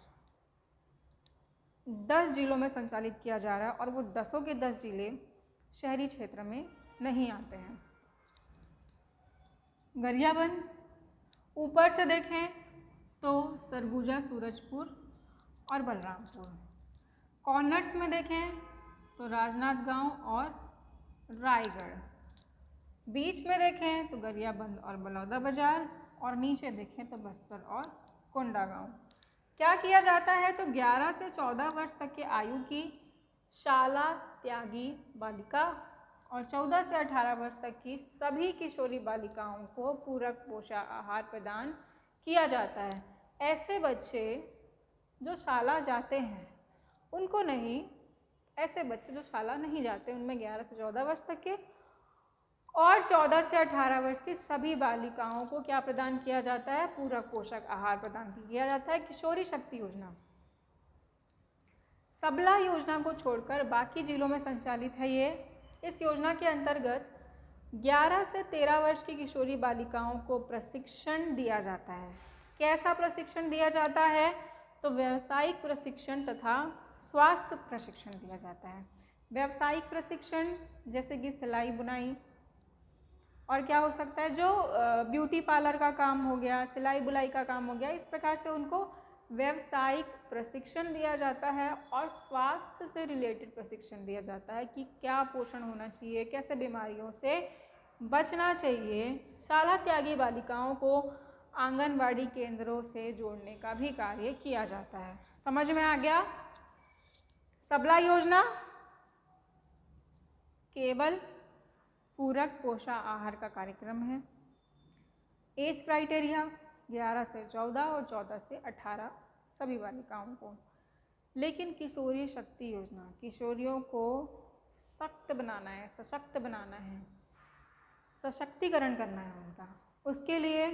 10 जिलों में संचालित किया जा रहा है और वो 10 के 10 जिले शहरी क्षेत्र में नहीं आते हैं। गरियाबंद ऊपर से देखें तो सरगुजा, सूरजपुर और बलरामपुर। कॉर्नर्स में देखें तो राजनांदगांव और रायगढ़। बीच में देखें तो गरियाबंद और बलौदा बाजार और नीचे देखें तो बस्तर और कोंडागांव। क्या किया जाता है, तो 11 से 14 वर्ष तक के आयु की शाला त्यागी बालिका और 14 से 18 वर्ष तक की सभी किशोरी बालिकाओं को पूरक पोषण आहार प्रदान किया जाता है। ऐसे बच्चे जो शाला जाते हैं उनको नहीं, ऐसे बच्चे जो शाला नहीं जाते उनमें 11 से 14 वर्ष तक के और 14 से 18 वर्ष की सभी बालिकाओं को क्या प्रदान किया जाता है? पूरक पोषक आहार प्रदान किया जाता है। किशोरी शक्ति योजना सबला योजना को छोड़कर बाकी जिलों में संचालित है ये। इस योजना के अंतर्गत 11 से 13 वर्ष की किशोरी बालिकाओं को प्रशिक्षण दिया जाता है। कैसा प्रशिक्षण दिया जाता है? तो व्यावसायिक प्रशिक्षण तथा स्वास्थ्य प्रशिक्षण दिया जाता है। व्यावसायिक प्रशिक्षण जैसे कि सिलाई बुनाई और क्या हो सकता है, जो ब्यूटी पार्लर का काम हो गया, सिलाई बुनाई का काम हो गया, इस प्रकार से उनको व्यावसायिक प्रशिक्षण दिया जाता है। और स्वास्थ्य से रिलेटेड प्रशिक्षण दिया जाता है कि क्या पोषण होना चाहिए, कैसे बीमारियों से बचना चाहिए। शाला त्यागी बालिकाओं को आंगनबाड़ी केंद्रों से जोड़ने का भी कार्य किया जाता है। समझ में आ गया? सबला योजना केवल पूरक पोषण आहार का कार्यक्रम है। एज क्राइटेरिया 11 से 14 और 14 से 18 सभी बालिकाओं को। लेकिन किशोरी शक्ति योजना किशोरियों को सख्त बनाना है, सशक्त बनाना है, सशक्तिकरण करना है उनका। उसके लिए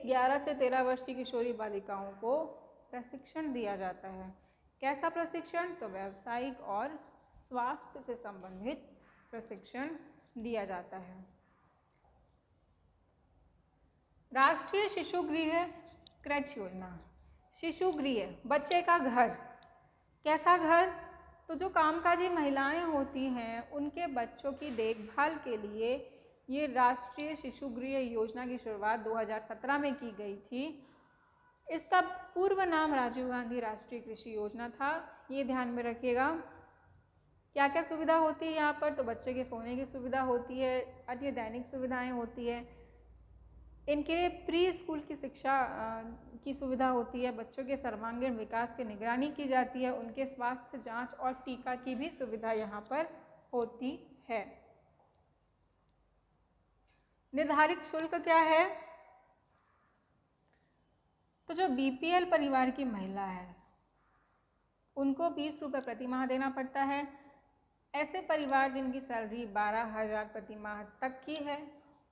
11 से 13 वर्ष की किशोरी बालिकाओं को प्रशिक्षण दिया जाता है। कैसा प्रशिक्षण? तो व्यावसायिक और स्वास्थ्य से संबंधित प्रशिक्षण दिया जाता है। राष्ट्रीय शिशु गृह क्रच योजना। शिशु गृह बच्चे का घर। कैसा घर? तो जो कामकाजी महिलाएं होती हैं उनके बच्चों की देखभाल के लिए ये राष्ट्रीय शिशु गृह योजना की शुरुआत 2017 में की गई थी। इसका पूर्व नाम राजीव गांधी राष्ट्रीय कृषि योजना था। ये ध्यान में रखिएगा। क्या क्या सुविधा होती है यहाँ पर? तो बच्चे के सोने की सुविधा होती है, अन्य दैनिक सुविधाएं होती है, इनके प्री स्कूल की शिक्षा की सुविधा होती है, बच्चों के सर्वांगीण विकास की निगरानी की जाती है, उनके स्वास्थ्य जांच और टीका की भी सुविधा यहाँ पर होती है। निर्धारित शुल्क क्या है? तो जो बीपीएल परिवार की महिला है उनको 20 रुपये प्रति माह देना पड़ता है। ऐसे परिवार जिनकी सैलरी 12,000 प्रति माह तक की है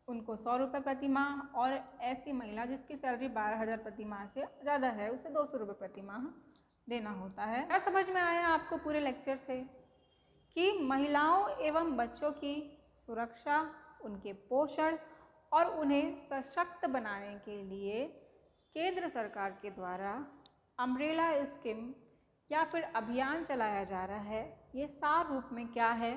उनको 100 रुपये प्रति माह, और ऐसी महिला जिसकी सैलरी 12,000 प्रति माह से ज़्यादा है उसे 200 रुपये प्रति माह देना होता है। क्या समझ में आया आपको पूरे लेक्चर से कि महिलाओं एवं बच्चों की सुरक्षा, उनके पोषण और उन्हें सशक्त बनाने के लिए केंद्र सरकार के द्वारा अम्ब्रेला स्कीम या फिर अभियान चलाया जा रहा है। ये सार रूप में क्या है?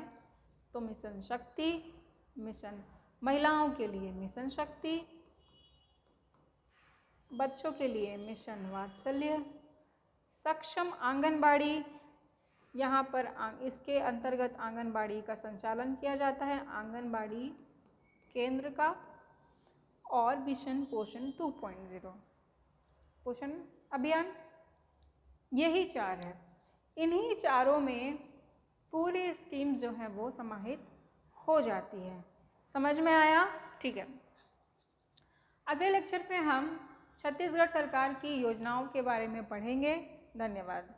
तो मिशन शक्ति, मिशन महिलाओं के लिए मिशन शक्ति, बच्चों के लिए मिशन वात्सल्य, सक्षम आंगनबाड़ी, यहाँ पर इसके अंतर्गत आंगनबाड़ी का संचालन किया जाता है, आंगनबाड़ी केंद्र का, और मिशन पोषण 2.0 पोषण अभियान। यही 4 है। इन्हीं चारों में पूरी स्कीम जो है वो समाहित हो जाती है। समझ में आया? ठीक है। अगले लेक्चर में हम छत्तीसगढ़ सरकार की योजनाओं के बारे में पढ़ेंगे। धन्यवाद।